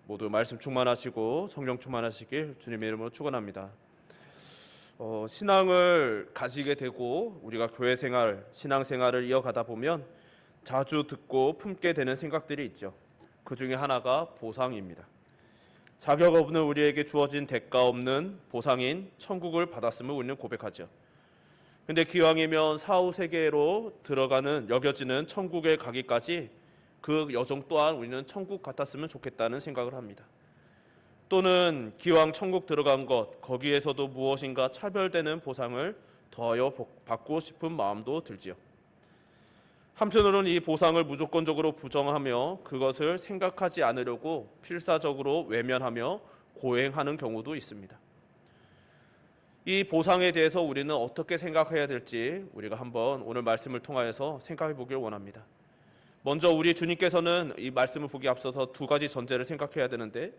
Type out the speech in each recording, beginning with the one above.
모두 말씀 충만하시고 성령 충만하시길 주님의 이름으로 축원합니다. 신앙을 가지게 되고 우리가 교회 생활, 신앙 생활을 이어가다 보면 자주 듣고 품게 되는 생각들이 있죠. 그 중에 하나가 보상입니다. 자격 없는 우리에게 주어진 대가 없는 보상인 천국을 받았음을 우리는 고백하죠. 근데 기왕이면 사후 세계로 들어가는 여겨지는 천국에 가기까지 그 여정 또한 우리는 천국 같았으면 좋겠다는 생각을 합니다. 또는 기왕 천국 들어간 것 거기에서도 무엇인가 차별되는 보상을 더하여 받고 싶은 마음도 들지요. 한편으로는 이 보상을 무조건적으로 부정하며 그것을 생각하지 않으려고 필사적으로 외면하며 고행하는 경우도 있습니다. 이 보상에 대해서 우리는 어떻게 생각해야 될지 우리가 한번 오늘 말씀을 통하여서 생각해 보길 원합니다. 먼저 우리 주님께서는 이 말씀을 보기 앞서서 두 가지 전제를 생각해야 되는데,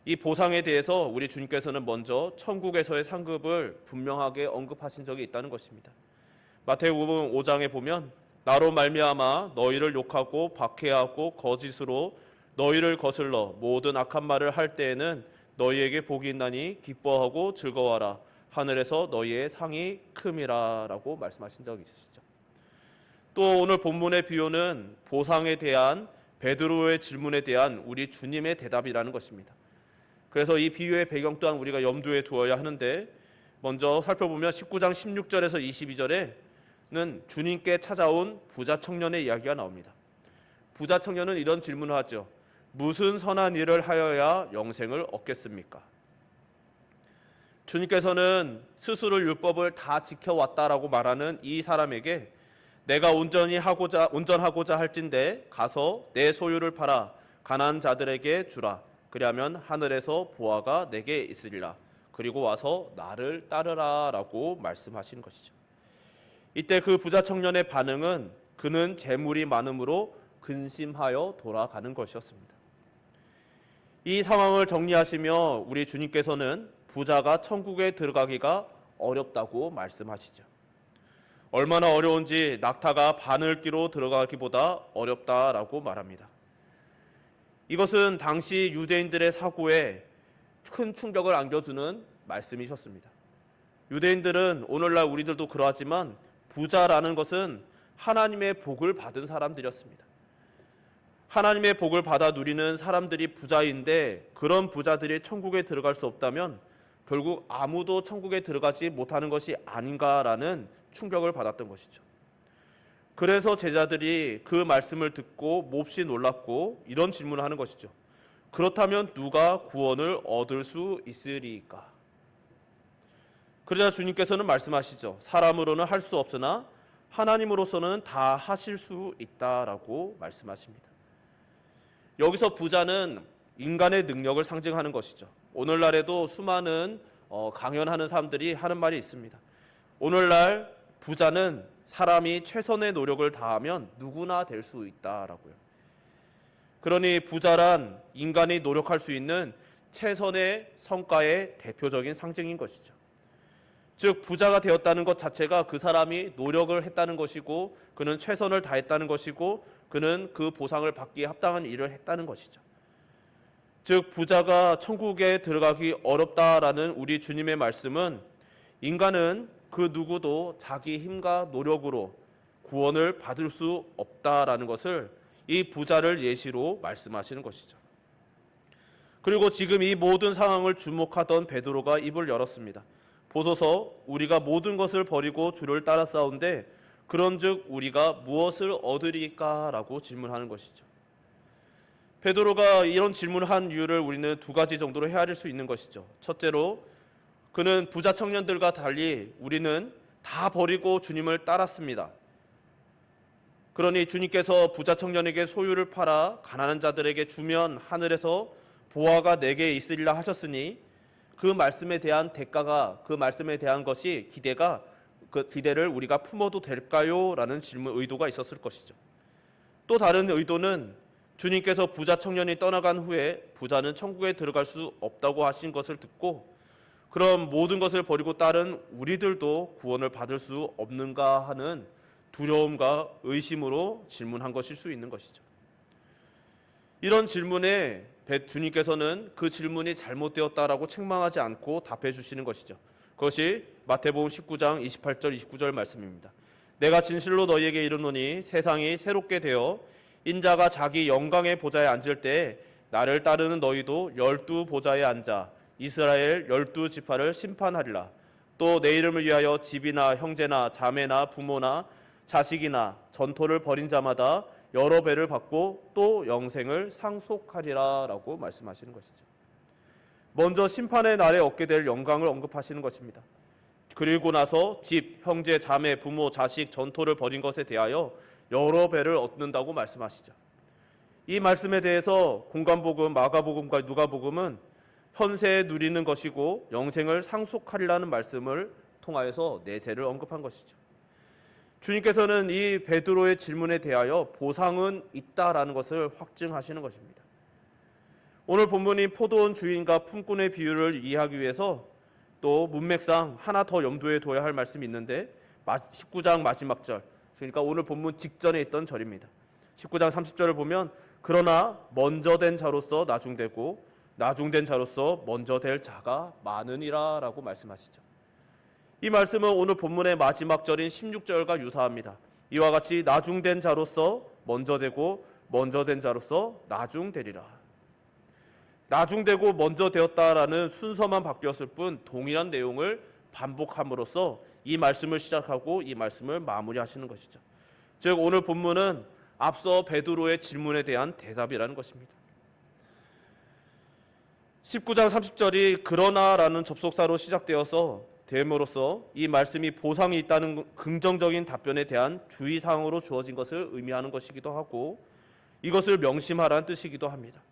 이 보상에 대해서 우리 주님께서는 먼저 천국에서의 상급을 분명하게 언급하신 적이 있다는 것입니다. 마태복음 5장에 보면 나로 말미암아 너희를 욕하고 박해하고 거짓으로 너희를 거슬러 모든 악한 말을 할 때에는 너희에게 복이 있나니 기뻐하고 즐거워하라. 하늘에서 너희의 상이 큼이라 라고 말씀하신 적이 있으시죠. 또 오늘 본문의 비유는 보상에 대한 베드로의 질문에 대한 우리 주님의 대답이라는 것입니다. 그래서 이 비유의 배경 또한 우리가 염두에 두어야 하는데, 먼저 살펴보면 19장 16절에서 22절에는 주님께 찾아온 부자 청년의 이야기가 나옵니다. 부자 청년은 이런 질문을 하죠. 무슨 선한 일을 하여야 영생을 얻겠습니까? 주님께서는 스스로 율법을 다 지켜왔다라고 말하는 이 사람에게 내가 운전하고자 할진대 가서 내 소유를 팔아 가난한 자들에게 주라. 그리하면 하늘에서 보화가 내게 있으리라. 그리고 와서 나를 따르라 라고 말씀하시는 것이죠. 이때 그 부자 청년의 반응은 그는 재물이 많음으로 근심하여 돌아가는 것이었습니다. 이 상황을 정리하시며 우리 주님께서는 부자가 천국에 들어가기가 어렵다고 말씀하시죠. 얼마나 어려운지 낙타가 바늘기로 들어가기보다 어렵다라고 말합니다. 이것은 당시 유대인들의 사고에 큰 충격을 안겨주는 말씀이셨습니다. 유대인들은 오늘날 우리들도 그러하지만 부자라는 것은 하나님의 복을 받은 사람들이었습니다. 하나님의 복을 받아 누리는 사람들이 부자인데, 그런 부자들이 천국에 들어갈 수 없다면 결국 아무도 천국에 들어가지 못하는 것이 아닌가라는 충격을 받았던 것이죠. 그래서 제자들이 그 말씀을 듣고 몹시 놀랐고 이런 질문을 하는 것이죠. 그렇다면 누가 구원을 얻을 수 있으리까? 그러자 주님께서는 말씀하시죠. 사람으로는 할 수 없으나 하나님으로서는 다 하실 수 있다라고 말씀하십니다. 여기서 부자는 인간의 능력을 상징하는 것이죠. 오늘날에도 수많은 강연하는 사람들이 하는 말이 있습니다. 오늘날 부자는 사람이 최선의 노력을 다하면 누구나 될 수 있다라고요. 그러니 부자란 인간이 노력할 수 있는 최선의 성과의 대표적인 상징인 것이죠. 즉 부자가 되었다는 것 자체가 그 사람이 노력을 했다는 것이고, 그는 최선을 다했다는 것이고, 그는 그 보상을 받기에 합당한 일을 했다는 것이죠. 즉 부자가 천국에 들어가기 어렵다라는 우리 주님의 말씀은 인간은 그 누구도 자기 힘과 노력으로 구원을 받을 수 없다라는 것을 이 부자를 예시로 말씀하시는 것이죠. 그리고 지금 이 모든 상황을 주목하던 베드로가 입을 열었습니다. 보소서, 우리가 모든 것을 버리고 주를 따라 싸운데 그런즉 우리가 무엇을 얻으리까? 라고 질문하는 것이죠. 베드로가 이런 질문을 한 이유를 우리는 두 가지 정도로 헤아릴 수 있는 것이죠. 첫째로 그는 부자 청년들과 달리 우리는 다 버리고 주님을 따랐습니다. 그러니 주님께서 부자 청년에게 소유를 팔아 가난한 자들에게 주면 하늘에서 보화가 내게 있으리라 하셨으니 그 말씀에 대한 대가가, 그 말씀에 대한 것이 그 기대를 우리가 품어도 될까요? 라는 질문 의도가 있었을 것이죠. 또 다른 의도는 주님께서 부자 청년이 떠나간 후에 부자는 천국에 들어갈 수 없다고 하신 것을 듣고 그럼 모든 것을 버리고 따른 우리들도 구원을 받을 수 없는가 하는 두려움과 의심으로 질문한 것일 수 있는 것이죠. 이런 질문에 주님께서는 그 질문이 잘못되었다라고 책망하지 않고 답해 주시는 것이죠. 그것이 마태복음 19장 28절 29절 말씀입니다. 내가 진실로 너희에게 이르노니 세상이 새롭게 되어 인자가 자기 영광의 보좌에 앉을 때 나를 따르는 너희도 12 보좌에 앉아 이스라엘 12 지파를 심판하리라. 또 내 이름을 위하여 집이나 형제나 자매나 부모나 자식이나 전토를 벌인 자마다 여러 배를 받고 또 영생을 상속하리라 라고 말씀하시는 것이죠. 먼저 심판의 날에 얻게 될 영광을 언급하시는 것입니다. 그리고 나서 집, 형제, 자매, 부모, 자식, 전토를 벌인 것에 대하여 여러 배를 얻는다고 말씀하시죠. 이 말씀에 대해서 공관복음, 마가복음과 누가복음은 현세에 누리는 것이고 영생을 상속하리라는 말씀을 통하여서 내세를 언급한 것이죠. 주님께서는 이 베드로의 질문에 대하여 보상은 있다라는 것을 확증하시는 것입니다. 오늘 본문인 포도원 주인과 품꾼의 비유를 이해하기 위해서 또 문맥상 하나 더 염두에 둬야 할 말씀이 있는데 19장 마지막 절, 그러니까 오늘 본문 직전에 있던 절입니다. 19장 30절을 보면 그러나 먼저 된 자로서 나중되고 나중된 자로서 먼저 될 자가 많으니라 라고 말씀하시죠. 이 말씀은 오늘 본문의 마지막 절인 16절과 유사합니다. 이와 같이 나중된 자로서 먼저 되고 먼저 된 자로서 나중되리라. 나중되고 먼저 되었다라는 순서만 바뀌었을 뿐 동일한 내용을 반복함으로써 이 말씀을 시작하고 이 말씀을 마무리하시는 것이죠. 즉 오늘 본문은 앞서 베드로의 질문에 대한 대답이라는 것입니다. 19장 30절이 그러나라는 접속사로 시작되어서 됨으로써 이 말씀이 보상이 있다는 긍정적인 답변에 대한 주의사항으로 주어진 것을 의미하는 것이기도 하고 이것을 명심하라는 뜻이기도 합니다.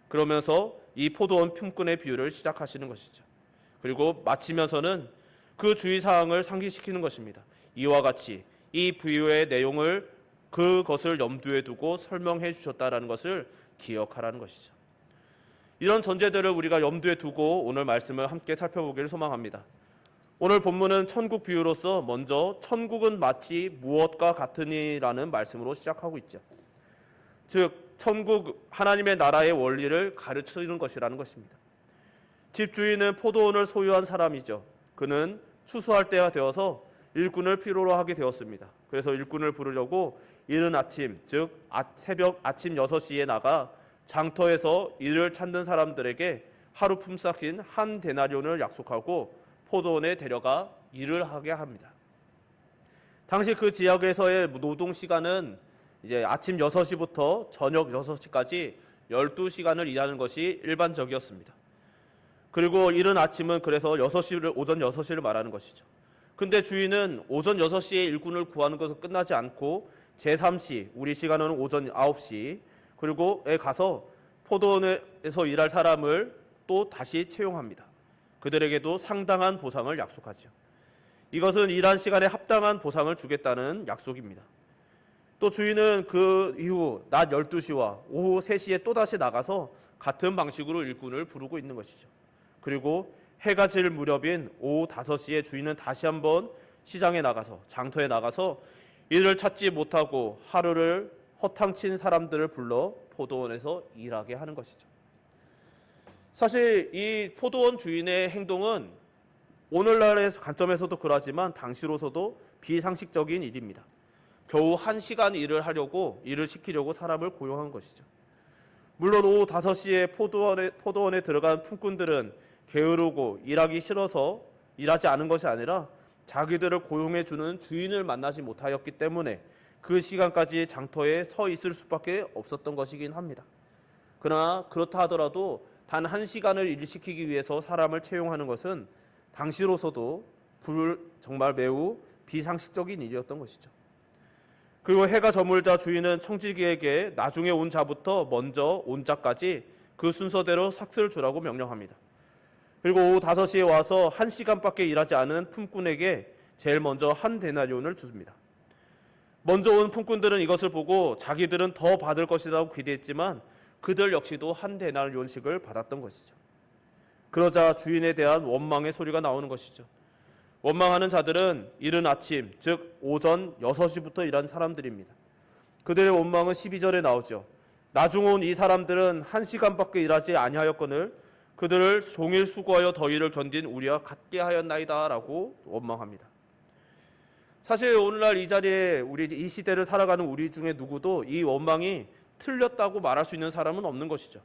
그러면서 이 포도원 품꾼의 비유를 시작하시는 것이죠. 그리고 마치면서는 그 주의사항을 상기시키는 것입니다. 이와 같이 이 비유의 내용을 그것을 염두에 두고 설명해 주셨다라는 것을 기억하라는 것이죠. 이런 전제들을 우리가 염두에 두고 오늘 말씀을 함께 살펴보기를 소망합니다. 오늘 본문은 천국 비유로서 먼저 천국은 마치 무엇과 같으니라는 말씀으로 시작하고 있죠. 즉 천국 하나님의 나라의 원리를 가르치는 것이라는 것입니다. 집주인은 포도원을 소유한 사람이죠. 그는 추수할 때가 되어서 일꾼을 필요로 하게 되었습니다. 그래서 일꾼을 부르려고 이른 아침, 즉 새벽 아침 6시에 나가 장터에서 일을 찾는 사람들에게 하루 품삯인 한 데나리온을 약속하고 포도원에 데려가 일을 하게 합니다. 당시 그 지역에서의 노동 시간은 이제 아침 6시부터 저녁 6시까지 12시간을 일하는 것이 일반적이었습니다. 그리고 이른 아침은 그래서 오전 6시를 말하는 것이죠. 근데 주인은 오전 6시에 일꾼을 구하는 것은 끝나지 않고 제3시, 우리 시간은 오전 9시 그리고에 가서 포도원에서 일할 사람을 또 다시 채용합니다. 그들에게도 상당한 보상을 약속하죠. 이것은 일한 시간에 합당한 보상을 주겠다는 약속입니다. 또 주인은 그 이후 낮 12시와 오후 3시에 또다시 나가서 같은 방식으로 일꾼을 부르고 있는 것이죠. 그리고 해가 질 무렵인 오후 5시에 주인은 다시 한번 시장에 나가서 장터에 나가서 일을 찾지 못하고 하루를 허탕친 사람들을 불러 포도원에서 일하게 하는 것이죠. 사실 이 포도원 주인의 행동은 오늘날의 관점에서도 그러하지만 당시로서도 비상식적인 일입니다. 겨우 1시간 일을 시키려고 사람을 고용한 것이죠. 물론 오후 5시에 포도원에 들어간 품꾼들은 게으르고 일하기 싫어서 일하지 않은 것이 아니라 자기들을 고용해 주는 주인을 만나지 못하였기 때문에 그 시간까지 장터에 서 있을 수밖에 없었던 것이긴 합니다. 그러나 그렇다 하더라도 단 1시간을 일시키기 위해서 사람을 채용하는 것은 당시로서도 정말 매우 비상식적인 일이었던 것이죠. 그리고 해가 저물자 주인은 청지기에게 나중에 온 자부터 먼저 온 자까지 그 순서대로 삭슬을 주라고 명령합니다. 그리고 오후 5시에 와서 1시간밖에 일하지 않은 품꾼에게 제일 먼저 한 데나리온을 줍니다. 먼저 온 품꾼들은 이것을 보고 자기들은 더 받을 것이라고 기대했지만 그들 역시도 한 데나리온씩을 받았던 것이죠. 그러자 주인에 대한 원망의 소리가 나오는 것이죠. 원망하는 자들은 이른 아침, 즉 오전 6시부터 일한 사람들입니다. 그들의 원망은 12절에 나오죠. 나중 온 이 사람들은 1시간밖에 일하지 아니하였거늘 그들을 종일 수고하여 더위를 견딘 우리와 같게 하였나이다라고 원망합니다. 사실 오늘날 이 자리에 우리 이 시대를 살아가는 우리 중에 누구도 이 원망이 틀렸다고 말할 수 있는 사람은 없는 것이죠.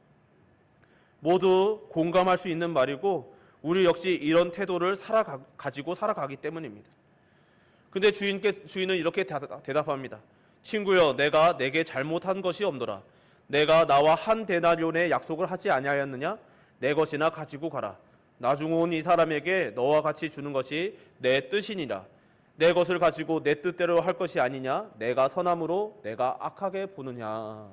모두 공감할 수 있는 말이고 우리 역시 이런 태도를 가지고 살아가기 때문입니다. 근데 주인은 이렇게 대답합니다. 친구여, 내가 내게 잘못한 것이 없노라. 내가 나와 한 데나리온의 약속을 하지 아니하였느냐? 내 것이나 가지고 가라. 나중 온 이 사람에게 너와 같이 주는 것이 내 뜻이니라. 내 것을 가지고 내 뜻대로 할 것이 아니냐? 내가 선함으로 내가 악하게 보느냐?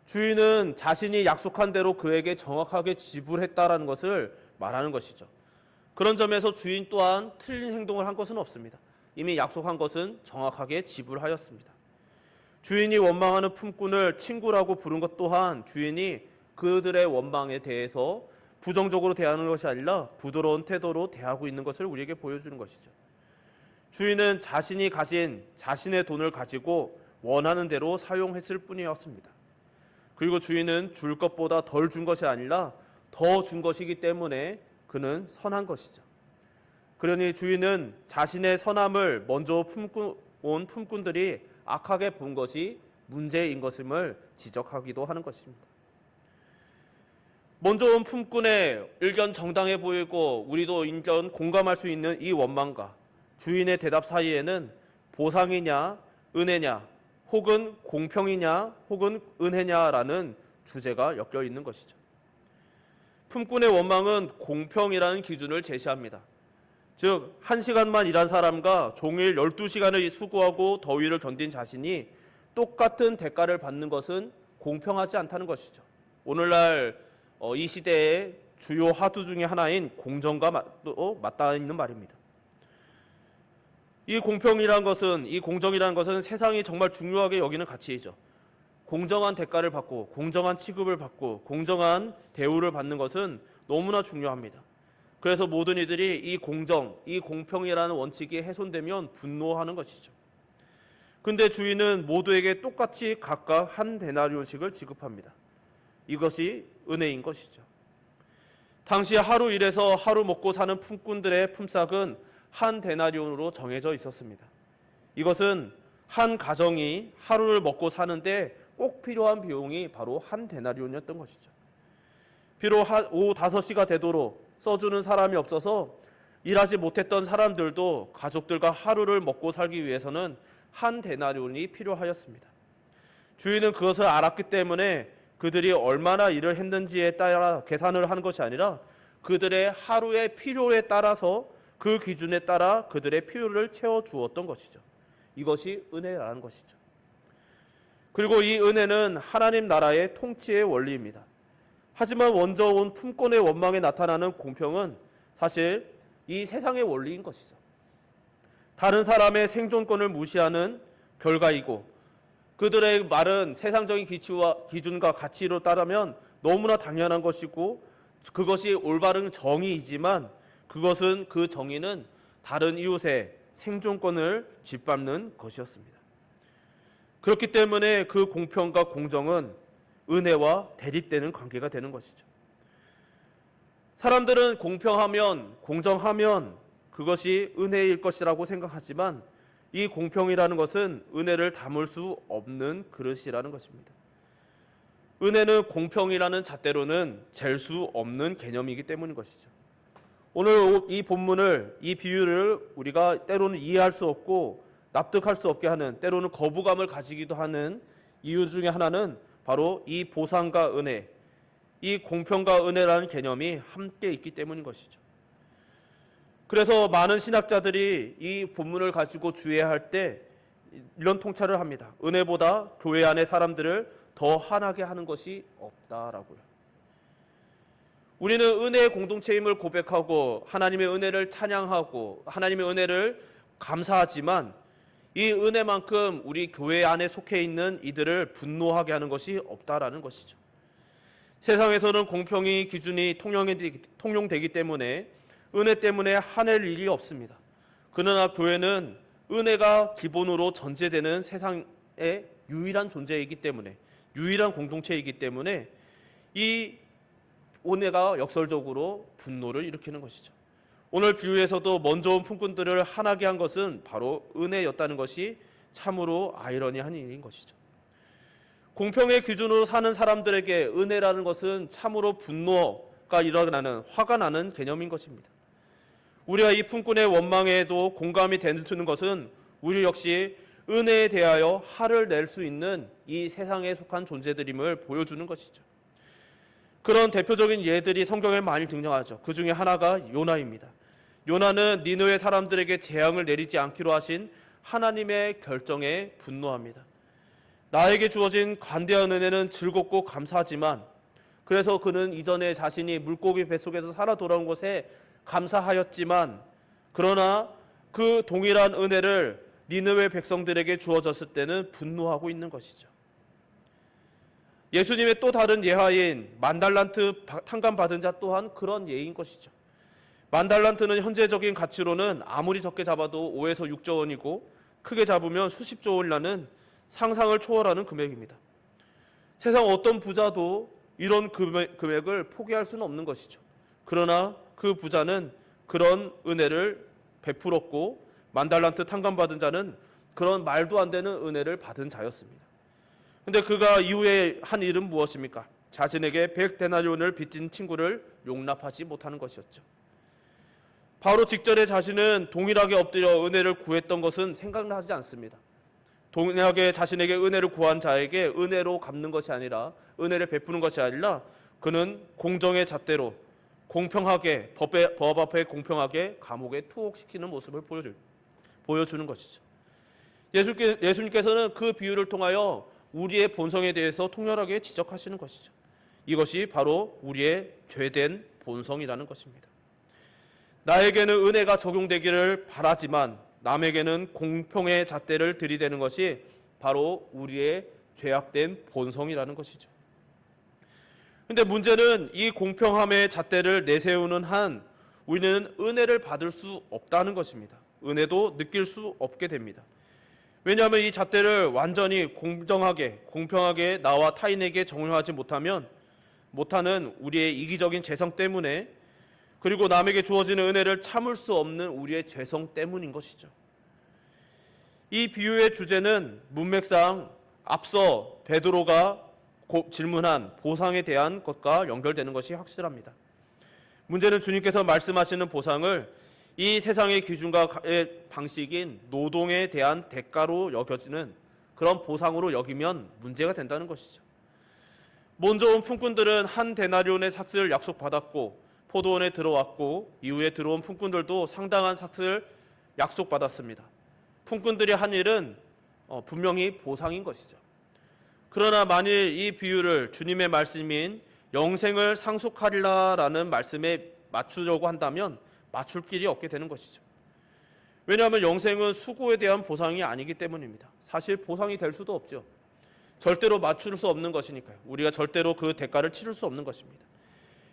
주인은 자신이 약속한 대로 그에게 정확하게 지불했다라는 것을 말하는 것이죠. 그런 점에서 주인 또한 틀린 행동을 한 것은 없습니다. 이미 약속한 것은 정확하게 지불하였습니다. 주인이 원망하는 품꾼을 친구라고 부른 것 또한 주인이 그들의 원망에 대해서 부정적으로 대하는 것이 아니라 부드러운 태도로 대하고 있는 것을 우리에게 보여주는 것이죠. 주인은 자신이 가진 자신의 돈을 가지고 원하는 대로 사용했을 뿐이었습니다. 그리고 주인은 줄 것보다 덜 준 것이 아니라 더 준 것이기 때문에 그는 선한 것이죠. 그러니 주인은 자신의 선함을 먼저 온 품꾼들이 악하게 본 것이 문제인 것임을 지적하기도 하는 것입니다. 먼저 온 품꾼의 의견 정당해 보이고 우리도 인정 공감할 수 있는 이 원망과 주인의 대답 사이에는 보상이냐 은혜냐 혹은 공평이냐 혹은 은혜냐라는 주제가 엮여 있는 것이죠. 품꾼의 원망은 공평이라는 기준을 제시합니다. 즉 1시간만 일한 사람과 종일 12시간을 수고하고 더위를 견딘 자신이 똑같은 대가를 받는 것은 공평하지 않다는 것이죠. 오늘날 이 시대의 주요 화두 중에 하나인 공정과 맞닿아 있는 말입니다. 이 공정이라는 것은 세상이 정말 중요하게 여기는 가치이죠. 공정한 대가를 받고 공정한 취급을 받고 공정한 대우를 받는 것은 너무나 중요합니다. 그래서 모든 이들이 이 공정, 이 공평이라는 원칙이 훼손되면 분노하는 것이죠. 근데 주인은 모두에게 똑같이 각각 한 데나리온씩을 지급합니다. 이것이 은혜인 것이죠. 당시 하루 일해서 하루 먹고 사는 품꾼들의 품삯은 한 데나리온으로 정해져 있었습니다. 이것은 한 가정이 하루를 먹고 사는데 꼭 필요한 비용이 바로 한 데나리온이었던 것이죠. 비록 오후 5시가 되도록 써주는 사람이 없어서 일하지 못했던 사람들도 가족들과 하루를 먹고 살기 위해서는 한 데나리온이 필요하였습니다. 주인은 그것을 알았기 때문에 그들이 얼마나 일을 했는지에 따라 계산을 하는 것이 아니라 그들의 하루의 필요에 따라서 그 기준에 따라 그들의 필요를 채워주었던 것이죠. 이것이 은혜라는 것이죠. 그리고 이 은혜는 하나님 나라의 통치의 원리입니다. 하지만 먼저 온 품꾼의 원망에 나타나는 공평은 사실 이 세상의 원리인 것이죠. 다른 사람의 생존권을 무시하는 결과이고 그들의 말은 세상적인 기준과 가치로 따르면 너무나 당연한 것이고 그것이 올바른 정의이지만 그 정의는 다른 이웃의 생존권을 짓밟는 것이었습니다. 그렇기 때문에 그 공평과 공정은 은혜와 대립되는 관계가 되는 것이죠. 사람들은 공평하면 공정하면 그것이 은혜일 것이라고 생각하지만 이 공평이라는 것은 은혜를 담을 수 없는 그릇이라는 것입니다. 은혜는 공평이라는 잣대로는 잴 수 없는 개념이기 때문인 것이죠. 오늘 이 본문을, 이 비유를 우리가 때로는 이해할 수 없고 납득할 수 없게 하는, 때로는 거부감을 가지기도 하는 이유 중에 하나는 바로 이 보상과 은혜, 이 공평과 은혜라는 개념이 함께 있기 때문인 것이죠. 그래서 많은 신학자들이 이 본문을 가지고 주의할 때 이런 통찰을 합니다. 은혜보다 교회 안의 사람들을 더 화나게 하는 것이 없다라고요. 우리는 은혜의 공동체임을 고백하고 하나님의 은혜를 찬양하고 하나님의 은혜를 감사하지만 이 은혜만큼 우리 교회 안에 속해 있는 이들을 분노하게 하는 것이 없다라는 것이죠. 세상에서는 공평이 기준이 통용되기 때문에 은혜 때문에 화낼 일이 없습니다. 그러나 교회는 은혜가 기본으로 전제되는 세상의 유일한 존재이기 때문에 유일한 공동체이기 때문에 이 은혜가 역설적으로 분노를 일으키는 것이죠. 오늘 비유에서도 먼저 온 품꾼들을 화나게 한 것은 바로 은혜였다는 것이 참으로 아이러니한 일인 것이죠. 공평의 기준으로 사는 사람들에게 은혜라는 것은 참으로 분노가 일어나는, 화가 나는 개념인 것입니다. 우리가 이 품꾼의 원망에도 공감이 되는 것은 우리 역시 은혜에 대하여 화를 낼 수 있는 이 세상에 속한 존재들임을 보여주는 것이죠. 그런 대표적인 예들이 성경에 많이 등장하죠. 그 중에 하나가 요나입니다. 요나는 니느웨 사람들에게 재앙을 내리지 않기로 하신 하나님의 결정에 분노합니다. 나에게 주어진 관대한 은혜는 즐겁고 감사하지만, 그래서 그는 이전에 자신이 물고기 뱃속에서 살아 돌아온 것에 감사하였지만, 그러나 그 동일한 은혜를 니느웨 백성들에게 주어졌을 때는 분노하고 있는 것이죠. 예수님의 또 다른 예화인 만달란트 탕감 받은 자 또한 그런 예인 것이죠. 만달란트는 현재적인 가치로는 아무리 적게 잡아도 5에서 6조 원이고 크게 잡으면 수십조 원이라는 상상을 초월하는 금액입니다. 세상 어떤 부자도 이런 금액을 포기할 수는 없는 것이죠. 그러나 그 부자는 그런 은혜를 베풀었고, 만달란트 탕감받은 자는 그런 말도 안 되는 은혜를 받은 자였습니다. 근데 그가 이후에 한 일은 무엇입니까? 자신에게 100데나리온을 빚진 친구를 용납하지 못하는 것이었죠. 바로 직전에 자신은 동일하게 엎드려 은혜를 구했던 것은 생각나지 않습니다. 동일하게 자신에게 은혜를 구한 자에게 은혜로 갚는 것이 아니라, 은혜를 베푸는 것이 아니라, 그는 공정의 잣대로 공평하게, 법 앞에 공평하게 감옥에 투옥시키는 모습을 보여주는 것이죠. 예수님께서는 그 비유를 통하여 우리의 본성에 대해서 통렬하게 지적하시는 것이죠. 이것이 바로 우리의 죄된 본성이라는 것입니다. 나에게는 은혜가 적용되기를 바라지만 남에게는 공평의 잣대를 들이대는 것이 바로 우리의 죄악된 본성이라는 것이죠. 그런데 문제는 이 공평함의 잣대를 내세우는 한 우리는 은혜를 받을 수 없다는 것입니다. 은혜도 느낄 수 없게 됩니다. 왜냐하면 이 잣대를 완전히 공정하게, 공평하게 나와 타인에게 적용하지 못하는 우리의 이기적인 죄성 때문에, 그리고 남에게 주어지는 은혜를 참을 수 없는 우리의 죄성 때문인 것이죠. 이 비유의 주제는 문맥상 앞서 베드로가 질문한 보상에 대한 것과 연결되는 것이 확실합니다. 문제는 주님께서 말씀하시는 보상을 이 세상의 기준과 방식인 노동에 대한 대가로 여겨지는 그런 보상으로 여기면 문제가 된다는 것이죠. 먼저 온 품꾼들은 한 데나리온의 삭슬을 약속받았고 포도원에 들어왔고, 이후에 들어온 품꾼들도 상당한 삭슬을 약속받았습니다. 품꾼들이 한 일은 분명히 보상인 것이죠. 그러나 만일 이 비유를 주님의 말씀인 영생을 상속하리라라는 말씀에 맞추려고 한다면 맞출 길이 없게 되는 것이죠. 왜냐하면 영생은 수고에 대한 보상이 아니기 때문입니다. 사실 보상이 될 수도 없죠. 절대로 맞출 수 없는 것이니까요. 우리가 절대로 그 대가를 치를 수 없는 것입니다.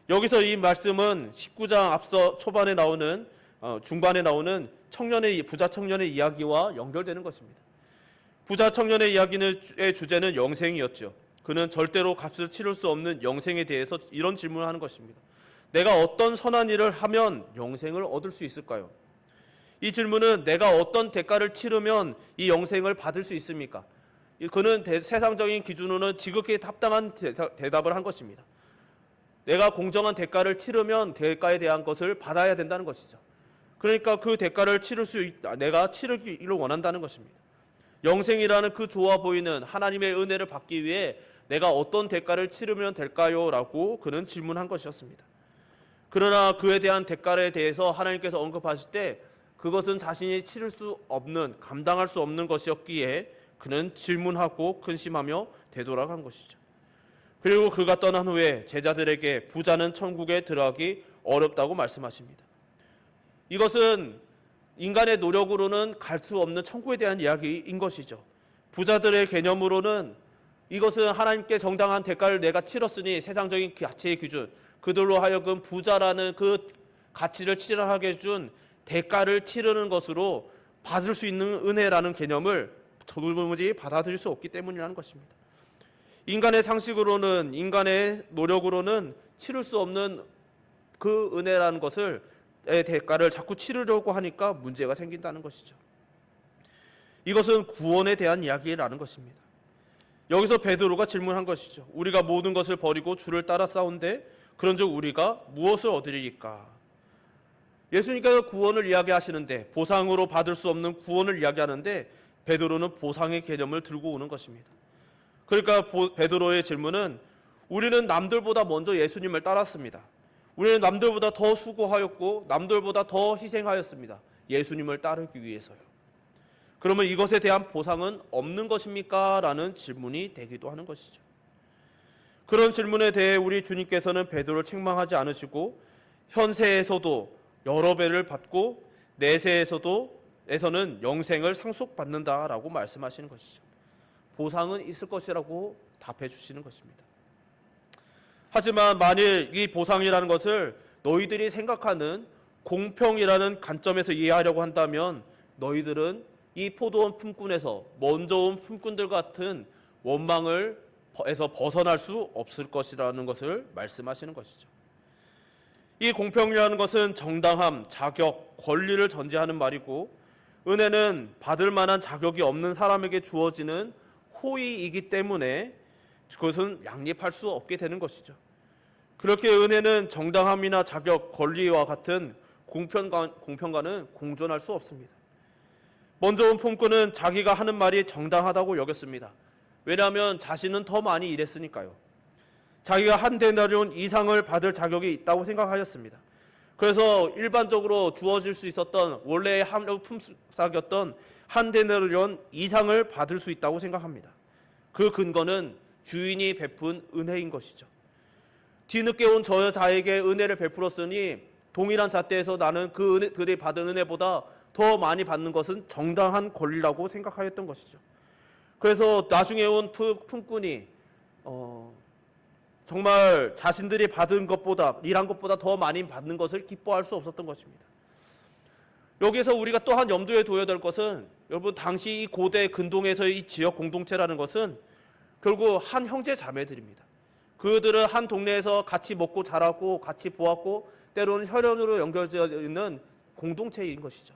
여기서 이 말씀은 19장 앞서 초반에 나오는 중반에 나오는 부자 청년의 이야기와 연결되는 것입니다. 부자 청년의 이야기의 주제는 영생이었죠. 그는 절대로 값을 치를 수 없는 영생에 대해서 이런 질문을 하는 것입니다. 내가 어떤 선한 일을 하면 영생을 얻을 수 있을까요? 이 질문은 내가 어떤 대가를 치르면 이 영생을 받을 수 있습니까? 그는 세상적인 기준으로는 지극히 합당한 대답을 한 것입니다. 내가 공정한 대가를 치르면 대가에 대한 것을 받아야 된다는 것이죠. 그러니까 그 대가를 내가 치르기를 원한다는 것입니다. 영생이라는 그 좋아 보이는 하나님의 은혜를 받기 위해 내가 어떤 대가를 치르면 될까요? 라고 그는 질문한 것이었습니다. 그러나 그에 대한 대가에 대해서 하나님께서 언급하실 때 그것은 자신이 치를 수 없는, 감당할 수 없는 것이었기에 그는 질문하고 근심하며 되돌아간 것이죠. 그리고 그가 떠난 후에 제자들에게 부자는 천국에 들어가기 어렵다고 말씀하십니다. 이것은 인간의 노력으로는 갈 수 없는 천국에 대한 이야기인 것이죠. 부자들의 개념으로는 이것은 하나님께 정당한 대가를 내가 치렀으니 세상적인 가치의 기준, 그들로 하여금 부자라는 그 가치를 치러하게 해준 대가를 치르는 것으로 받을 수 있는 은혜라는 개념을 도무지 받아들일 수 없기 때문이라는 것입니다. 인간의 상식으로는, 인간의 노력으로는 치를 수 없는 그 은혜라는 것을 대가를 자꾸 치르려고 하니까 문제가 생긴다는 것이죠. 이것은 구원에 대한 이야기라는 것입니다. 여기서 베드로가 질문한 것이죠. 우리가 모든 것을 버리고 주를 따라 싸운데 그런즉 우리가 무엇을 얻으리이까? 예수님께서 구원을 이야기하시는데, 보상으로 받을 수 없는 구원을 이야기하는데 베드로는 보상의 개념을 들고 오는 것입니다. 그러니까 베드로의 질문은, 우리는 남들보다 먼저 예수님을 따랐습니다. 우리는 남들보다 더 수고하였고 남들보다 더 희생하였습니다. 예수님을 따르기 위해서요. 그러면 이것에 대한 보상은 없는 것입니까? 라는 질문이 되기도 하는 것이죠. 그런 질문에 대해 우리 주님께서는 베드로를 책망하지 않으시고, 현세에서도 여러 배를 받고 내세에서는 영생을 상속받는다라고 말씀하시는 것이죠. 보상은 있을 것이라고 답해 주시는 것입니다. 하지만 만일 이 보상이라는 것을 너희들이 생각하는 공평이라는 관점에서 이해하려고 한다면, 너희들은 이 포도원 품꾼에서 먼저 온 품꾼들 같은 원망에서 벗어날 수 없을 것이라는 것을 말씀하시는 것이죠. 이 공평이라는 것은 정당함, 자격, 권리를 전제하는 말이고, 은혜는 받을 만한 자격이 없는 사람에게 주어지는 호의이기 때문에 그것은 양립할 수 없게 되는 것이죠. 그렇게 은혜는 정당함이나 자격, 권리와 같은 공평과는 공존할 수 없습니다. 먼저 온 품꾼은 자기가 하는 말이 정당하다고 여겼습니다. 왜냐하면 자신은 더 많이 일했으니까요. 자기가 한 데나리온 이상을 받을 자격이 있다고 생각하였습니다. 그래서 일반적으로 주어질 수 있었던, 원래의 하루 품삯이었던 한 데나리온 이상을 받을 수 있다고 생각합니다. 그 근거는 주인이 베푼 은혜인 것이죠. 뒤늦게 온 저 여자에게 은혜를 베풀었으니 동일한 잣대에서 나는 그들이 받은 은혜보다 더 많이 받는 것은 정당한 권리라고 생각하였던 것이죠. 그래서 나중에 온 품꾼이 정말 자신들이 받은 것보다, 일한 것보다 더 많이 받는 것을 기뻐할 수 없었던 것입니다. 여기서 우리가 또한 염두에 둬야 될 것은, 여러분, 당시 이 고대 근동에서의 이 지역 공동체라는 것은 결국 한 형제 자매들입니다. 그들은 한 동네에서 같이 먹고 자라고 같이 보았고 때로는 혈연으로 연결되어 있는 공동체인 것이죠.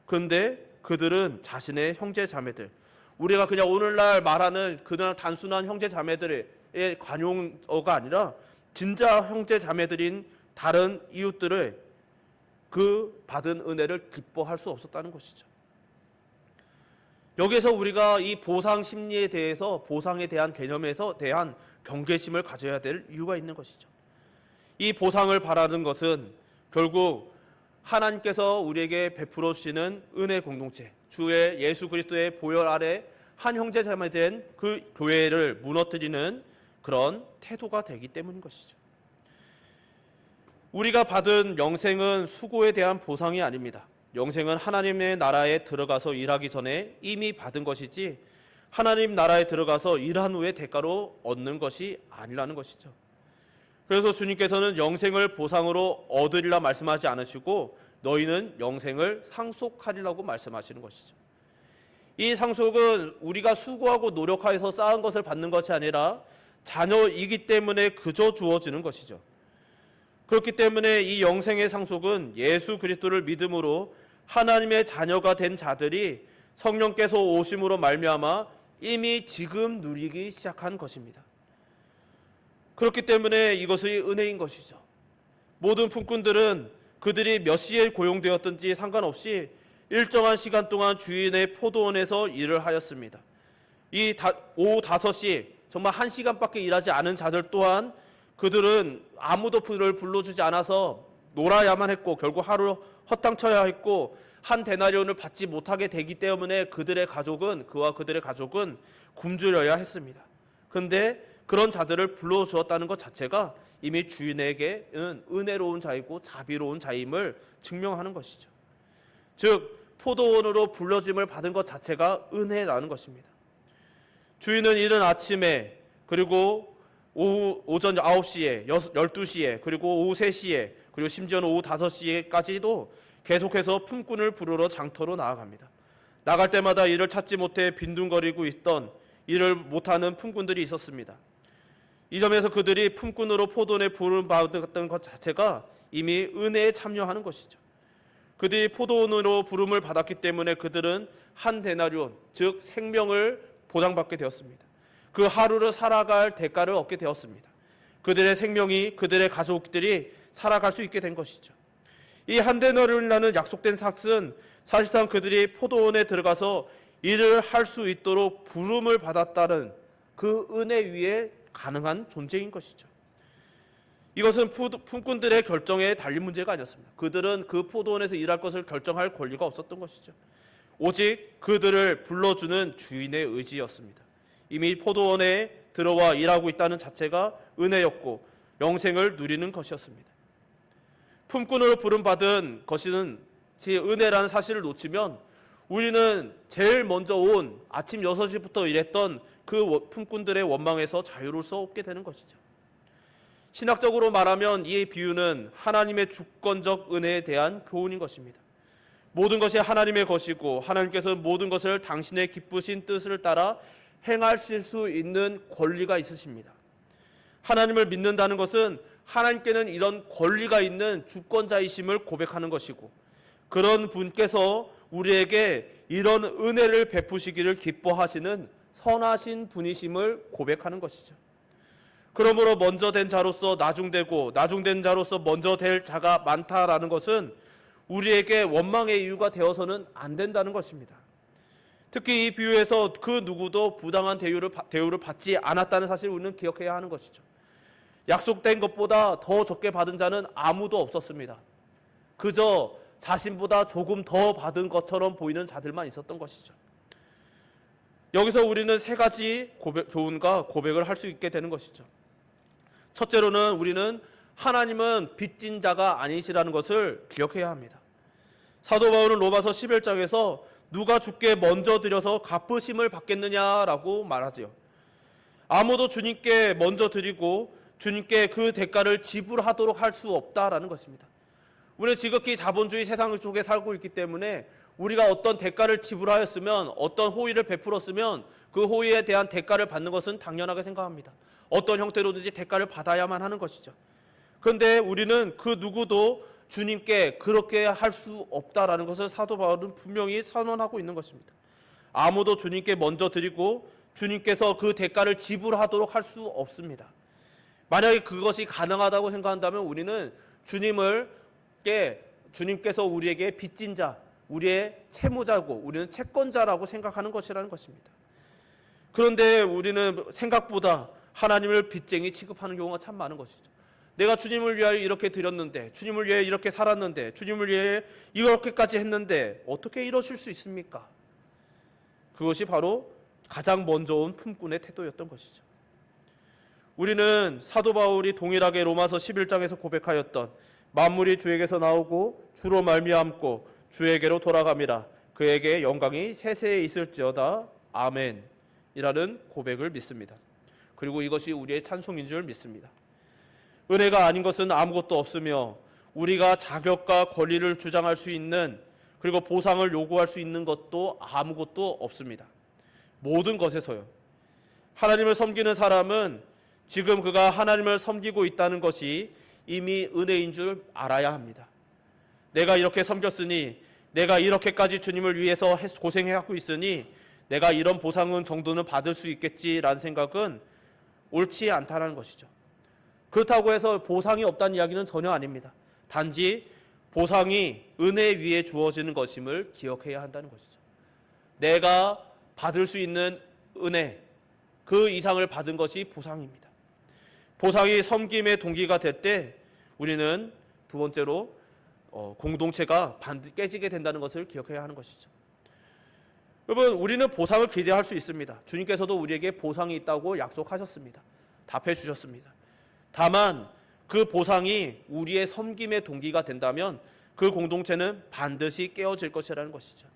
그런데 그들은 자신의 형제 자매들, 우리가 그냥 오늘날 말하는 그냥 단순한 형제 자매들의 관용어가 아니라 진짜 형제 자매들인 다른 이웃들을 그 받은 은혜를 기뻐할 수 없었다는 것이죠. 여기서 우리가 이 보상 심리에 대해서, 보상에 대한 개념에서 대한 경계심을 가져야 될 이유가 있는 것이죠. 이 보상을 바라는 것은 결국 하나님께서 우리에게 베풀어 주시는 은혜 공동체, 주의 예수 그리스도의 보혈 아래 한 형제 자매 된 그 교회를 무너뜨리는 그런 태도가 되기 때문인 것이죠. 우리가 받은 영생은 수고에 대한 보상이 아닙니다. 영생은 하나님의 나라에 들어가서 일하기 전에 이미 받은 것이지, 하나님 나라에 들어가서 일한 후에 대가로 얻는 것이 아니라는 것이죠. 그래서 주님께서는 영생을 보상으로 얻으리라 말씀하지 않으시고, 너희는 영생을 상속하리라고 말씀하시는 것이죠. 이 상속은 우리가 수고하고 노력하여서 쌓은 것을 받는 것이 아니라 자녀이기 때문에 그저 주어지는 것이죠. 그렇기 때문에 이 영생의 상속은 예수 그리스도를 믿음으로 하나님의 자녀가 된 자들이 성령께서 오심으로 말미암아 이미 지금 누리기 시작한 것입니다. 그렇기 때문에 이것이 은혜인 것이죠. 모든 품꾼들은 그들이 몇 시에 고용되었든지 상관없이 일정한 시간 동안 주인의 포도원에서 일을 하였습니다. 오후 5시, 정말 1시간밖에 일하지 않은 자들 또한 그들은 아무도 그를 불러주지 않아서 놀아야만 했고, 결국 하루 허탕쳐야 했고, 한 데나리온을 받지 못하게 되기 때문에 그와 그들의 가족은 굶주려야 했습니다. 그런데 그런 자들을 불러주었다는 것 자체가 이미 주인에게는 은혜로운 자이고 자비로운 자임을 증명하는 것이죠. 즉 포도원으로 불러짐을 받은 것 자체가 은혜라는 것입니다. 주인은 이른 아침에, 그리고 오전 9시에, 12시에, 그리고 오후 3시에, 그리고 심지어는 오후 5시에까지도 계속해서 품꾼을 부르러 장터로 나아갑니다. 나갈 때마다 일을 찾지 못해 빈둥거리고 있던, 일을 못하는 품꾼들이 있었습니다. 이 점에서 그들이 품꾼으로 포도원에 부름 받았던 것 자체가 이미 은혜에 참여하는 것이죠. 그들이 포도원으로 부름을 받았기 때문에 그들은 한 데나리온, 즉 생명을 보장받게 되었습니다. 그 하루를 살아갈 대가를 얻게 되었습니다. 그들의 생명이, 그들의 가족들이 살아갈 수 있게 된 것이죠. 이 한 데나리온이라는 약속된 삭은 사실상 그들이 포도원에 들어가서 일을 할 수 있도록 부름을 받았다는 그 은혜 위에 가능한 존재인 것이죠. 이것은 품꾼들의 결정에 달린 문제가 아니었습니다. 그들은 그 포도원에서 일할 것을 결정할 권리가 없었던 것이죠. 오직 그들을 불러주는 주인의 의지였습니다. 이미 포도원에 들어와 일하고 있다는 자체가 은혜였고 영생을 누리는 것이었습니다. 품꾼으로 부름받은 것은 은혜라는 사실을 놓치면 우리는 제일 먼저 온 아침 6시부터 일했던 그 품꾼들의 원망에서 자유로울 수 없게 되는 것이죠. 신학적으로 말하면 이 비유는 하나님의 주권적 은혜에 대한 교훈인 것입니다. 모든 것이 하나님의 것이고 하나님께서 모든 것을 당신의 기쁘신 뜻을 따라 행하실 수 있는 권리가 있으십니다. 하나님을 믿는다는 것은 하나님께는 이런 권리가 있는 주권자이심을 고백하는 것이고 그런 분께서 우리에게 이런 은혜를 베푸시기를 기뻐하시는 선하신 분이심을 고백하는 것이죠. 그러므로 먼저 된 자로서 나중되고 나중된 자로서 먼저 될 자가 많다라는 것은 우리에게 원망의 이유가 되어서는 안 된다는 것입니다. 특히 이 비유에서 그 누구도 부당한 대우를 받지 않았다는 사실을 우리는 기억해야 하는 것이죠. 약속된 것보다 더 적게 받은 자는 아무도 없었습니다. 그저 자신보다 조금 더 받은 것처럼 보이는 자들만 있었던 것이죠. 여기서 우리는 세 가지 교훈과 고백을 할 수 있게 되는 것이죠. 첫째로는 우리는 하나님은 빚진 자가 아니시라는 것을 기억해야 합니다. 사도 바울은 로마서 11장에서 누가 주께 먼저 드려서 갚으심을 받겠느냐라고 말하지요. 아무도 주님께 먼저 드리고 주님께 그 대가를 지불하도록 할 수 없다라는 것입니다. 우리는 지극히 자본주의 세상 속에 살고 있기 때문에 우리가 어떤 대가를 지불하였으면, 어떤 호의를 베풀었으면 그 호의에 대한 대가를 받는 것은 당연하게 생각합니다. 어떤 형태로든지 대가를 받아야만 하는 것이죠. 그런데 우리는 그 누구도 주님께 그렇게 할 수 없다라는 것을 사도 바울은 분명히 선언하고 있는 것입니다. 아무도 주님께 먼저 드리고 주님께서 그 대가를 지불하도록 할 수 없습니다. 만약에 그것이 가능하다고 생각한다면 우리는 주님께서 우리에게 빚진 자, 우리의 채무자고 우리는 채권자라고 생각하는 것이라는 것입니다. 그런데 우리는 생각보다 하나님을 빚쟁이 취급하는 경우가 참 많은 것이죠. 내가 주님을 위하여 이렇게 드렸는데, 주님을 위해 이렇게 살았는데, 주님을 위해 이렇게까지 했는데 어떻게 이러실 수 있습니까? 그것이 바로 가장 먼저 온 품꾼의 태도였던 것이죠. 우리는 사도 바울이 동일하게 로마서 11장에서 고백하였던 만물이 주에게서 나오고 주로 말미암고 주에게로 돌아감이라 그에게 영광이 세세에 있을지어다 아멘이라는 고백을 믿습니다. 그리고 이것이 우리의 찬송인 줄 믿습니다. 은혜가 아닌 것은 아무것도 없으며 우리가 자격과 권리를 주장할 수 있는, 그리고 보상을 요구할 수 있는 것도 아무것도 없습니다. 모든 것에서요. 하나님을 섬기는 사람은 지금 그가 하나님을 섬기고 있다는 것이 이미 은혜인 줄 알아야 합니다. 내가 이렇게 섬겼으니, 내가 이렇게까지 주님을 위해서 고생해갖고 있으니 내가 이런 보상은 정도는 받을 수 있겠지라는 생각은 옳지 않다는 것이죠. 그렇다고 해서 보상이 없다는 이야기는 전혀 아닙니다. 단지 보상이 은혜 위에 주어지는 것임을 기억해야 한다는 것이죠. 내가 받을 수 있는 은혜, 그 이상을 받은 것이 보상입니다. 보상이 섬김의 동기가 될 때 우리는 두 번째로 공동체가 반드시 깨지게 된다는 것을 기억해야 하는 것이죠. 여러분, 우리는 보상을 기대할 수 있습니다. 주님께서도 우리에게 보상이 있다고 약속하셨습니다. 답해 주셨습니다. 다만 그 보상이 우리의 섬김의 동기가 된다면 그 공동체는 반드시 깨어질 것이라는 것이죠.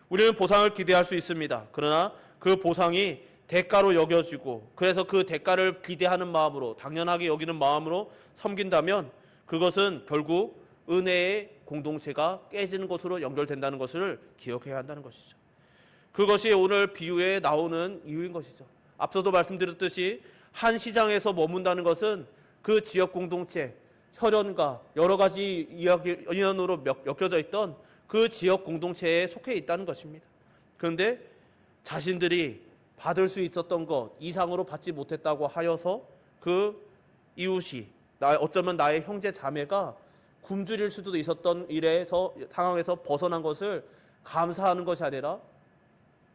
우리는 보상을 기대할 수 있습니다. 그러나 그 보상이 대가로 여겨지고, 그래서 그 대가를 기대하는 마음으로, 당연하게 여기는 마음으로 섬긴다면 그것은 결국 은혜의 공동체가 깨지는 것으로 연결된다는 것을 기억해야 한다는 것이죠. 그것이 오늘 비유에 나오는 이유인 것이죠. 앞서도 말씀드렸듯이 한 시장에서 머문다는 것은 그 지역 공동체, 혈연과 여러 가지 인연으로 엮여져 있던 그 지역 공동체에 속해 있다는 것입니다. 그런데 자신들이 받을 수 있었던 것 이상으로 받지 못했다고 하여서 그 이웃이 어쩌면 나의 형제 자매가 굶주릴 수도 있었던 상황에서 벗어난 것을 감사하는 것이 아니라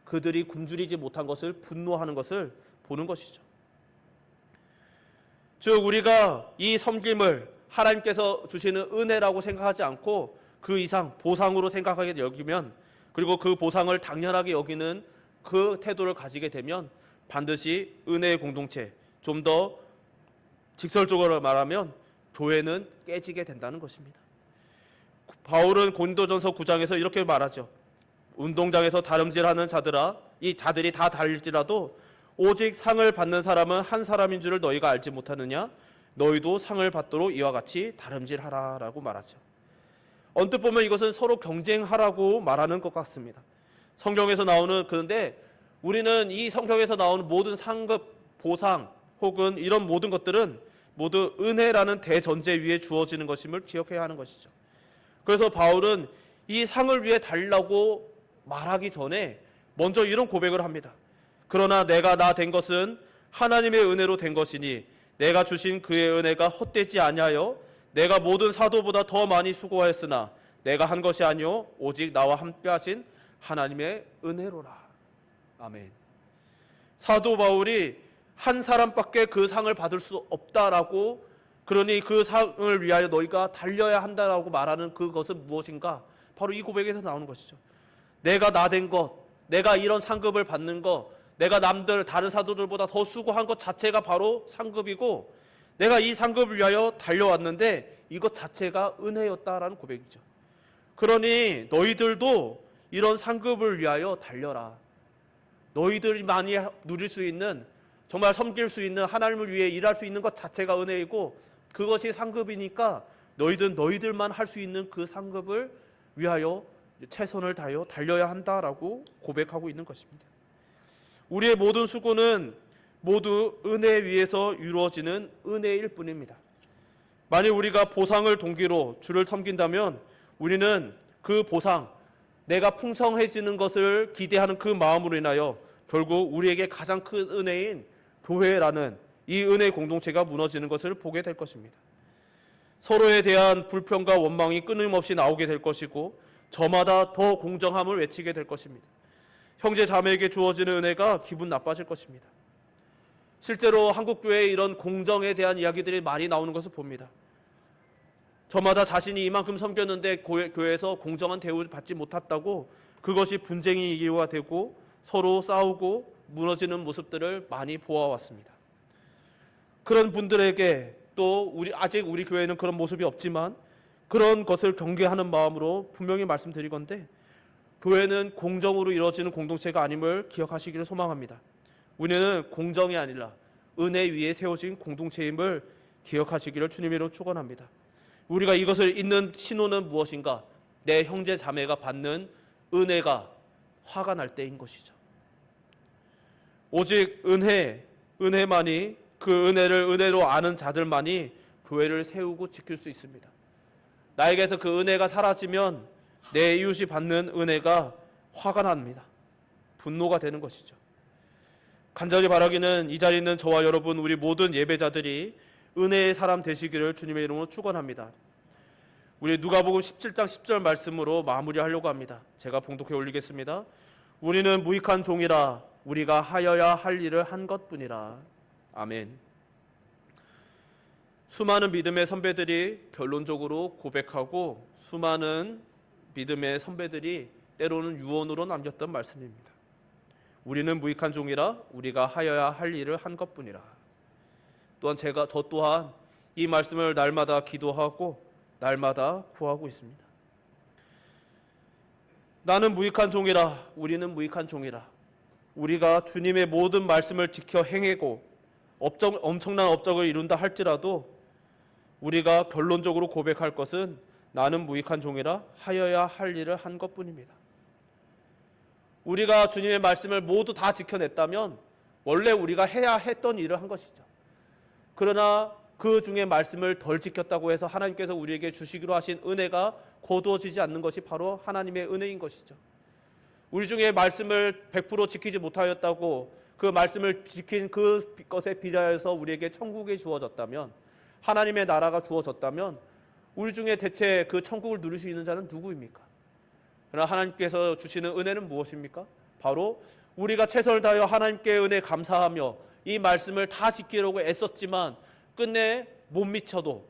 그들이 굶주리지 못한 것을 분노하는 것을 보는 것이죠. 즉 우리가 이 섬김을 하나님께서 주시는 은혜라고 생각하지 않고 그 이상 보상으로 생각하게 여기면, 그리고 그 보상을 당연하게 여기는 그 태도를 가지게 되면 반드시 은혜의 공동체, 좀 더 직설적으로 말하면 교회는 깨지게 된다는 것입니다. 바울은 고린도전서 9장에서 이렇게 말하죠. 운동장에서 다름질하는 자들아, 이 자들이 다 다를지라도 오직 상을 받는 사람은 한 사람인 줄을 너희가 알지 못하느냐? 너희도 상을 받도록 이와 같이 다름질하라 라고 말하죠. 언뜻 보면 이것은 서로 경쟁하라고 말하는 것 같습니다. 성경에서 나오는, 그런데 우리는 이 성경에서 나오는 모든 상급, 보상 혹은 이런 모든 것들은 모두 은혜라는 대전제 위에 주어지는 것임을 기억해야 하는 것이죠. 그래서 바울은 이 상을 위해 달라고 말하기 전에 먼저 이런 고백을 합니다. 그러나 내가 나 된 것은 하나님의 은혜로 된 것이니 내가 주신 그의 은혜가 헛되지 아니하여 내가 모든 사도보다 더 많이 수고하였으나 내가 한 것이 아니요 오직 나와 함께 하신 하나님의 은혜로라. 아멘. 사도 바울이 한 사람밖에 그 상을 받을 수 없다라고, 그러니 그 상을 위하여 너희가 달려야 한다라고 말하는 그것은 무엇인가? 바로 이 고백에서 나오는 것이죠. 내가 나 된 것, 내가 이런 상급을 받는 것, 내가 다른 사도들보다 더 수고한 것 자체가 바로 상급이고, 내가 이 상급을 위하여 달려왔는데 이것 자체가 은혜였다라는 고백이죠. 그러니 너희들도 이런 상급을 위하여 달려라. 너희들이 많이 누릴 수 있는, 정말 섬길 수 있는, 하나님을 위해 일할 수 있는 것 자체가 은혜이고 그것이 상급이니까 너희들만 할 수 있는 그 상급을 위하여 최선을 다하여 달려야 한다라고 고백하고 있는 것입니다. 우리의 모든 수고는 모두 은혜 위에서 이루어지는 은혜일 뿐입니다. 만약 우리가 보상을 동기로 주를 섬긴다면 우리는 그 보상, 내가 풍성해지는 것을 기대하는 그 마음으로 인하여 결국 우리에게 가장 큰 은혜인 교회라는 이 은혜 공동체가 무너지는 것을 보게 될 것입니다. 서로에 대한 불평과 원망이 끊임없이 나오게 될 것이고 저마다 더 공정함을 외치게 될 것입니다. 형제 자매에게 주어지는 은혜가 기분 나빠질 것입니다. 실제로 한국교회에 이런 공정에 대한 이야기들이 많이 나오는 것을 봅니다. 저마다 자신이 이만큼 섬겼는데 교회에서 공정한 대우를 받지 못했다고 그것이 분쟁의 이유가 되고 서로 싸우고 무너지는 모습들을 많이 보아왔습니다. 그런 분들에게 또 아직 우리 교회는 그런 모습이 없지만 그런 것을 경계하는 마음으로 분명히 말씀드리건대 교회는 공정으로 이루어지는 공동체가 아님을 기억하시기를 소망합니다. 우리는 공정이 아니라 은혜 위에 세워진 공동체임을 기억하시기를 주님으로 축원합니다. 우리가 이것을 잊는 신호는 무엇인가? 내 형제 자매가 받는 은혜가 화가 날 때인 것이죠. 오직 은혜만이, 그 은혜를 은혜로 아는 자들만이 교회를 세우고 지킬 수 있습니다. 나에게서 그 은혜가 사라지면 내 이웃이 받는 은혜가 화가 납니다. 분노가 되는 것이죠. 간절히 바라기는 이 자리에 있는 저와 여러분, 우리 모든 예배자들이 은혜의 사람 되시기를 주님의 이름으로 축원합니다. 우리 누가복음 17장 10절 말씀으로 마무리하려고 합니다. 제가 봉독해 올리겠습니다. 우리는 무익한 종이라 우리가 하여야 할 일을 한 것뿐이라. 아멘. 수많은 믿음의 선배들이 결론적으로 고백하고 수많은 믿음의 선배들이 때로는 유언으로 남겼던 말씀입니다. 우리는 무익한 종이라 우리가 하여야 할 일을 한 것뿐이라. 또한 저 또한 이 말씀을 날마다 기도하고 날마다 구하고 있습니다. 나는 무익한 종이라, 우리는 무익한 종이라. 우리가 주님의 모든 말씀을 지켜 행하고 엄청난 업적을 이룬다 할지라도 우리가 결론적으로 고백할 것은 나는 무익한 종이라 하여야 할 일을 한 것뿐입니다. 우리가 주님의 말씀을 모두 다 지켜냈다면 원래 우리가 해야 했던 일을 한 것이죠. 그러나 그 중에 말씀을 덜 지켰다고 해서 하나님께서 우리에게 주시기로 하신 은혜가 거두어지지 않는 것이 바로 하나님의 은혜인 것이죠. 우리 중에 말씀을 100% 지키지 못하였다고 그 말씀을 지킨 그것에 비례해서 우리에게 천국이 주어졌다면, 하나님의 나라가 주어졌다면 우리 중에 대체 그 천국을 누릴 수 있는 자는 누구입니까? 그러나 하나님께서 주시는 은혜는 무엇입니까? 바로 우리가 최선을 다하여 하나님께 은혜 감사하며 이 말씀을 다 지키려고 애썼지만 끝내 못 미쳐도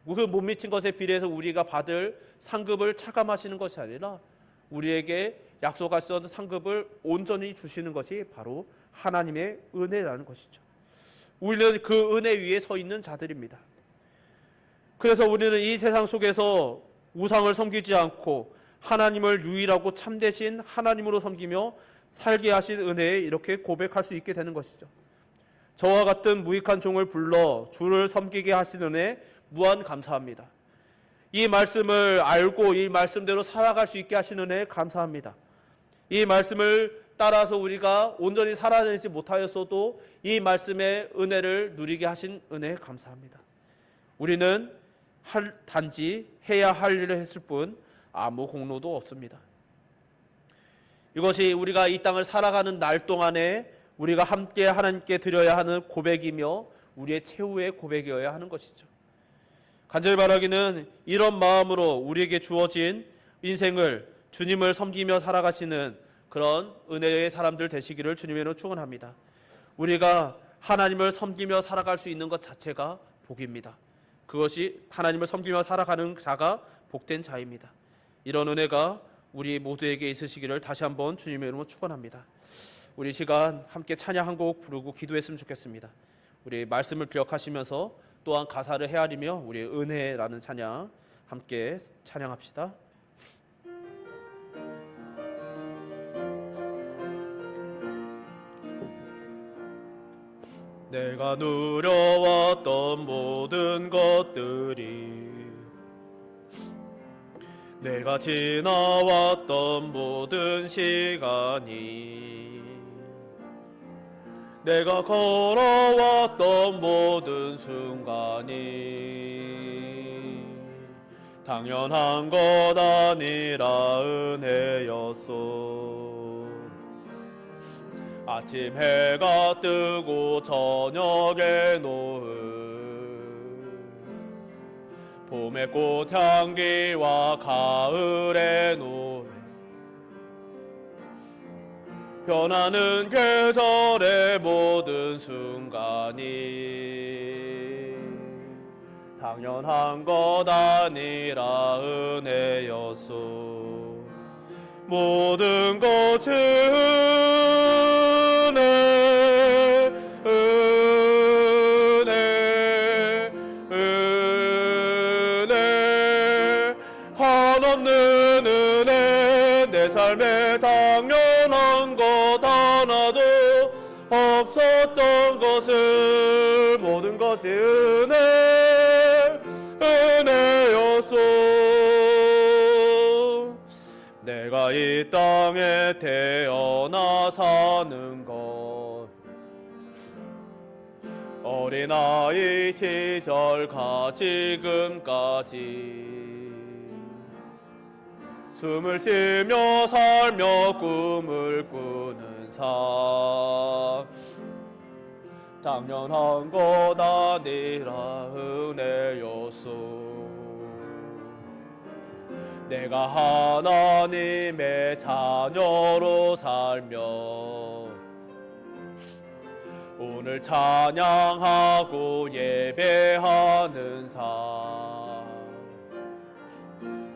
그 못 미친 것에 비례해서 우리가 받을 상급을 차감하시는 것이 아니라 우리에게 약속하셨던 상급을 온전히 주시는 것이 바로 하나님의 은혜라는 것이죠. 우리는 그 은혜 위에 서 있는 자들입니다. 그래서 우리는 이 세상 속에서 우상을 섬기지 않고 하나님을 유일하고 참되신 하나님으로 섬기며 살게 하신 은혜에 이렇게 고백할 수 있게 되는 것이죠. 저와 같은 무익한 종을 불러 주를 섬기게 하신 은혜 무한 감사합니다. 이 말씀을 알고 이 말씀대로 살아갈 수 있게 하신 은혜에 감사합니다. 이 말씀을 따라서 우리가 온전히 살아내지 못하였어도 이 말씀의 은혜를 누리게 하신 은혜에 감사합니다. 우리는 단지 해야 할 일을 했을 뿐 아무 공로도 없습니다. 이것이 우리가 이 땅을 살아가는 날 동안에 우리가 함께 하나님께 드려야 하는 고백이며 우리의 최후의 고백이어야 하는 것이죠. 간절히 바라기는 이런 마음으로 우리에게 주어진 인생을 주님을 섬기며 살아가시는 그런 은혜의 사람들 되시기를 주님으로 축원합니다. 우리가 하나님을 섬기며 살아갈 수 있는 것 자체가 복입니다. 그것이 하나님을 섬기며 살아가는 자가 복된 자입니다. 이런 은혜가 우리 모두에게 있으시기를 다시 한번 주님의 이름으로 축원합니다. 우리 시간 함께 찬양 한 곡 부르고 기도했으면 좋겠습니다. 우리 말씀을 기억하시면서 또한 가사를 헤아리며 우리의 은혜라는 찬양 함께 찬양합시다. 내가 누려왔던 모든 것들이, 내가 지나왔던 모든 시간이, 내가 걸어왔던 모든 순간이 당연한 것 아니라 은혜였소. 아침 해가 뜨고 저녁에 노을, 봄의 꽃향기와 가을의 노래, 변하는 계절의 모든 순간이 당연한 것 아니라 은혜였소. 모든 것이 은혜, 은혜, 은혜, 한없는 은혜. 내 삶에 당연한 것 하나도 없었던 것을, 모든 것이 은혜, 은혜였소. 내가 이 땅에 태어나 사는 것, 어린아이 시절과 지금까지 숨을 쉬며 살며 꿈을 꾸는 삶, 당연한 것 아니라 은혜였소. 내가 하나님의 자녀로 살며 오늘 찬양하고 예배하는 삶,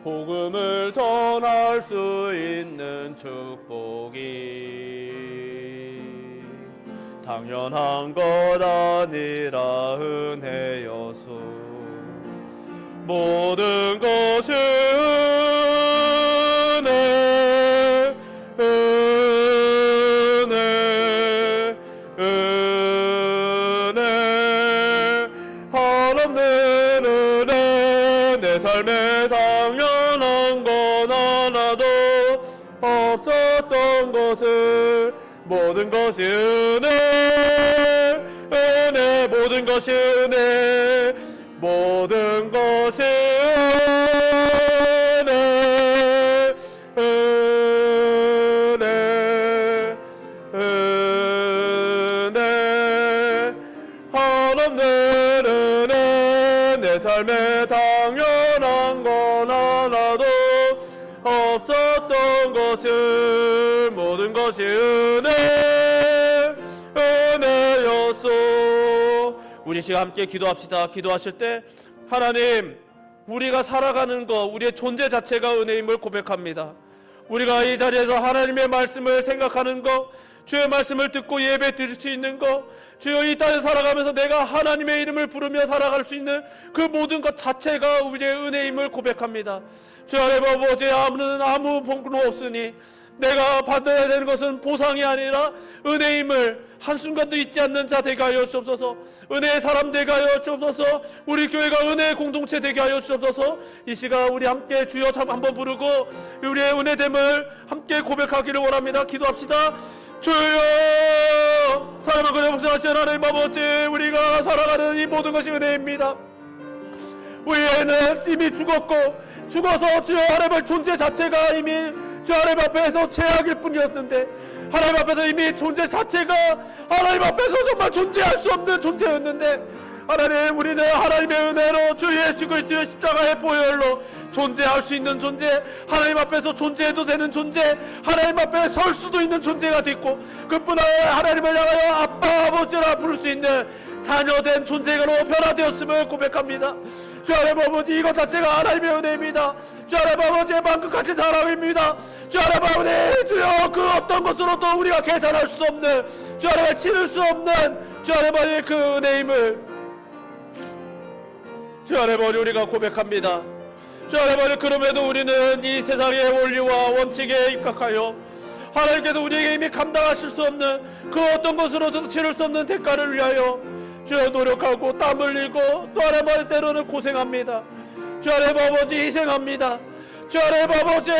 복음을 전할 수 있는 축복이 당연한 것 아니라 은혜였소. 모든 것이 은혜, 은혜, 은혜, 한없는 은혜. 내 삶에 당연한 건 하나도 없었던 것을, 모든 것이 은혜, 은혜, 모든 모든 것이 은혜, 모든 것이 은혜, 은혜, 은혜, 한없는 은혜. 내 삶에 당연한 건 하나도 없었던 것을, 모든 것이 은혜, 은혜였소. 우리 시간 함께 기도합시다. 기도하실 때 하나님, 우리가 살아가는 것, 우리의 존재 자체가 은혜임을 고백합니다. 우리가 이 자리에서 하나님의 말씀을 생각하는 것, 주의 말씀을 듣고 예배 드릴 수 있는 것, 주여 이 땅에 살아가면서 내가 하나님의 이름을 부르며 살아갈 수 있는 그 모든 것 자체가 우리의 은혜임을 고백합니다. 주 하나님 아버지, 아무 본분 없으니 내가 받아야 되는 것은 보상이 아니라 은혜임을 한순간도 잊지 않는 자 되게 하여 주옵소서. 은혜의 사람 되게 하여 주옵소서. 우리 교회가 은혜의 공동체 되게 하여 주옵소서. 이 시간 우리 함께 주여 참 한번 부르고 우리의 은혜됨을 함께 고백하기를 원합니다. 기도합시다. 주여, 사랑을 그려 복수하신 하나님 아버지, 우리가 살아가는 이 모든 것이 은혜입니다. 우리는 이미 죽어서 주여 하나님의 존재 자체가 이미 주 하나님 앞에서 죄악일 뿐이었는데, 하나님 앞에서 이미 존재 자체가 하나님 앞에서 정말 존재할 수 없는 존재였는데, 하나님, 우리는 하나님의 은혜로 주 예수 그리스도의 십자가의 보혈로 존재할 수 있는 존재, 하나님 앞에서 존재해도 되는 존재, 하나님 앞에 설 수도 있는 존재가 됐고, 그뿐 아니라 하나님을 향하여 아빠 아버지라 부를 수 있는 자녀된 존재로 변화되었음을 고백합니다. 주 하나님 아버지, 이것 자체가 하나님의 은혜입니다. 주 하나님 아버지의 만극하신 사랑입니다. 주 하나님 아버지, 주여 그 어떤 것으로도 우리가 계산할 수 없는, 주 하나님을 치를 수 없는 주 하나님 아버지의 그 은혜임을 주 하나님 아버지 우리가 고백합니다. 주 하나님 아버지, 그럼에도 우리는 이 세상의 원리와 원칙에 입각하여 하나님께서 우리에게 이미 감당하실 수 없는 그 어떤 것으로도 치를 수 없는 대가를 위하여 주여 노력하고 땀 흘리고 또 하나님 아버지 때로는 고생합니다. 주 하나님 아버지 희생합니다. 주 하나님 아버지,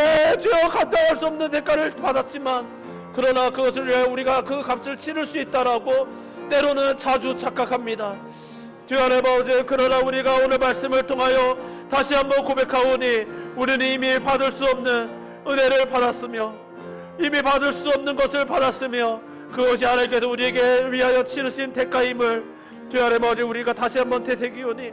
주여 감당할 수 없는 대가를 받았지만 그러나 그것을 위해 우리가 그 값을 치를 수 있다라고 때로는 자주 착각합니다. 주 하나님 아버지, 그러나 우리가 오늘 말씀을 통하여 다시 한번 고백하오니 우리는 이미 받을 수 없는 은혜를 받았으며 이미 받을 수 없는 것을 받았으며 그것이 하나님께서 우리에게 위하여 치르신 대가임을 주 하나님 아버지 우리가 다시 한번 되새기오니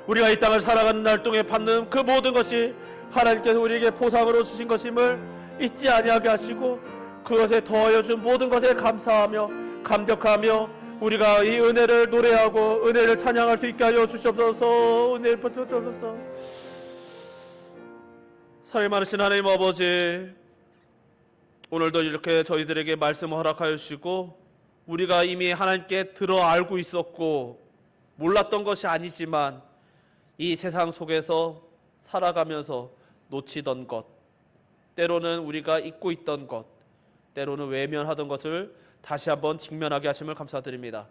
우리가 이 땅을 살아가는 날 동안 받는 그 모든 것이 하나님께서 우리에게 보상으로 주신 것임을 잊지 아니하게 하시고 그것에 더하여 준 모든 것에 감사하며 감격하며 우리가 이 은혜를 노래하고 은혜를 찬양할 수 있게 하여 주시옵소서. 은혜를 주옵소서. 사랑이 많으신 하나님 아버지, 오늘도 이렇게 저희들에게 말씀을 허락하여 주시고 우리가 이미 하나님께 들어 알고 있었고 몰랐던 것이 아니지만 이 세상 속에서 살아가면서 놓치던 것, 때로는 우리가 잊고 있던 것, 때로는 외면하던 것을 다시 한번 직면하게 하심을 감사드립니다.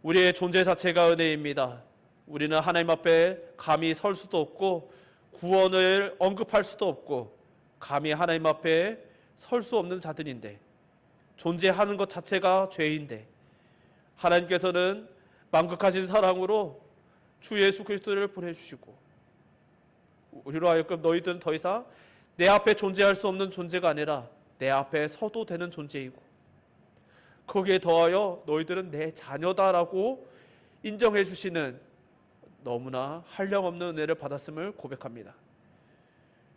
우리의 존재 자체가 은혜입니다. 우리는 하나님 앞에 감히 설 수도 없고 구원을 언급할 수도 없고 감히 하나님 앞에 설 수 없는 자들인데, 존재하는 것 자체가 죄인데 하나님께서는 만극하신 사랑으로 주 예수 그리스도를 보내주시고 우리로 하여금 너희들은 더 이상 내 앞에 존재할 수 없는 존재가 아니라 내 앞에 서도 되는 존재이고 거기에 더하여 너희들은 내 자녀다라고 인정해 주시는 너무나 한량없는 은혜를 받았음을 고백합니다.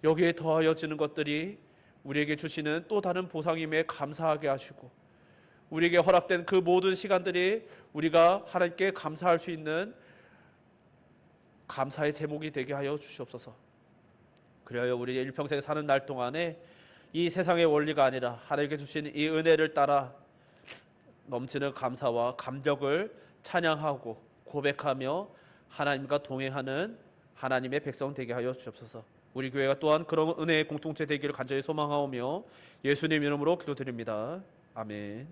여기에 더하여지는 것들이 우리에게 주시는 또 다른 보상임에 감사하게 하시고 우리에게 허락된 그 모든 시간들이 우리가 하나님께 감사할 수 있는 감사의 제목이 되게 하여 주시옵소서. 그리하여 우리 일평생 사는 날 동안에 이 세상의 원리가 아니라 하나님께 주신 이 은혜를 따라 넘치는 감사와 감격을 찬양하고 고백하며 하나님과 동행하는 하나님의 백성 되게 하여 주옵소서. 우리 교회가 또한 그런 은혜의 공동체 되기를 간절히 소망하오며 예수님 이름으로 기도드립니다. 아멘.